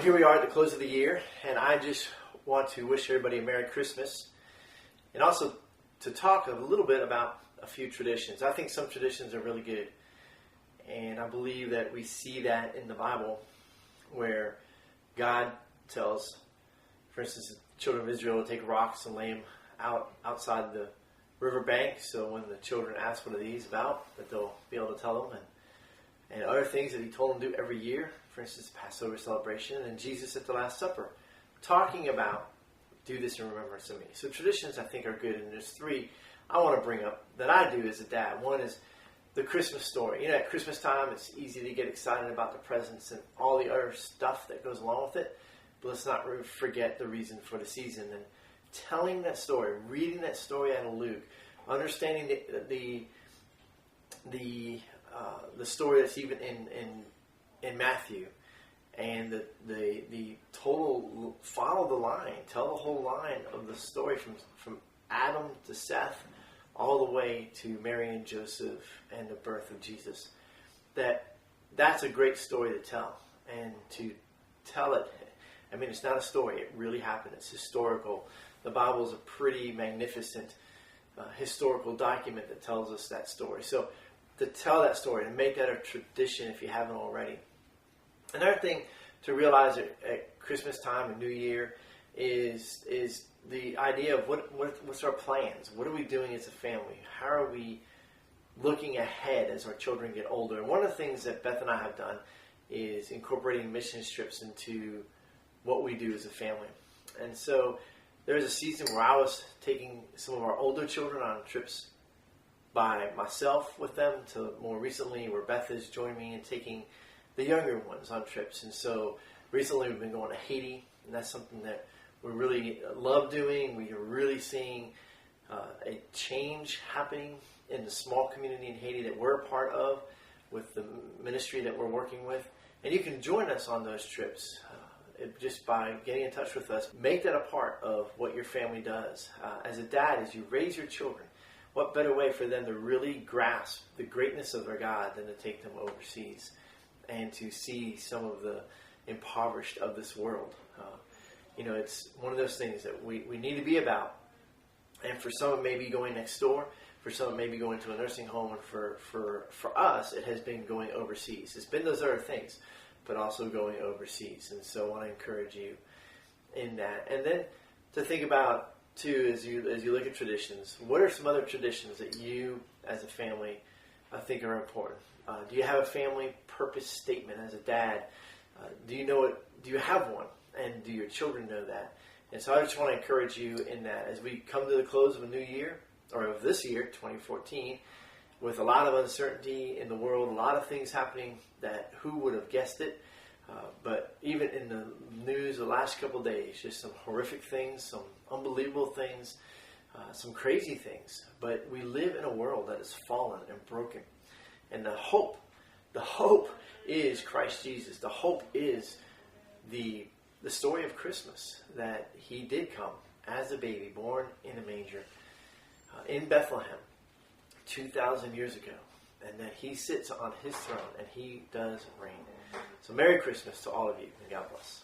Here we are at the close of the year, and I just want to wish everybody a Merry Christmas, and also to talk a little bit about a few traditions. I think some traditions are really good, and I believe that we see that in the Bible, where God tells, for instance, the children of Israel to take rocks and lay them outside the riverbank, so when the children ask what are these about, that they'll be able to tell them, and other things that he told them to do every year, for instance, Passover celebration, and Jesus at the Last Supper, talking about, do this in remembrance of me. So traditions I think are good, and there's three I want to bring up that I do as a dad. One is the Christmas story. You know, at Christmas time, it's easy to get excited about the presents and all the other stuff that goes along with it, but let's not forget the reason for the season. And telling that story, reading that story out of Luke, understanding the story that's even in Matthew, and the total, follow the line, tell the whole line of the story from Adam to Seth, all the way to Mary and Joseph and the birth of Jesus. That's a great story to tell, and to tell it, I mean, it's not a story, it really happened, it's historical. The Bible is a pretty magnificent historical document that tells us that story. So to tell that story and make that a tradition if you haven't already. Another thing to realize at Christmas time and New Year is the idea of what's our plans? What are we doing as a family? How are we looking ahead as our children get older? And one of the things that Beth and I have done is incorporating mission trips into what we do as a family. And so there was a season where I was taking some of our older children on trips by myself with them, to more recently where Beth has joined me in taking the younger ones on trips. And so recently we've been going to Haiti, and that's something that we really love doing. We are really seeing a change happening in the small community in Haiti that we're a part of with the ministry that we're working with. And you can join us on those trips just by getting in touch with us. Make that a part of what your family does. As a dad, as you raise your children, what better way for them to really grasp the greatness of their God than to take them overseas and to see some of the impoverished of this world. It's one of those things that we need to be about. And for some, it may be going next door. For some, it may be going to a nursing home. And for us, it has been going overseas. It's been those other things, but also going overseas. And so I want to encourage you in that. And then to think about, too, as you look at traditions, what are some other traditions that you, as a family, think are important? Do you have a family purpose statement as a dad? Do you have one? And do your children know that? And so I just want to encourage you in that as we come to the close of a new year, or of this year, 2014, with a lot of uncertainty in the world, a lot of things happening that who would have guessed it? But even in the news the last couple of days, just some horrific things, some unbelievable things, some crazy things. But we live in a world that is fallen and broken. And the hope is Christ Jesus. The hope is the story of Christmas, that he did come as a baby, born in a manger in Bethlehem 2,000 years ago, and that he sits on his throne and he does reign. So Merry Christmas to all of you, and God bless.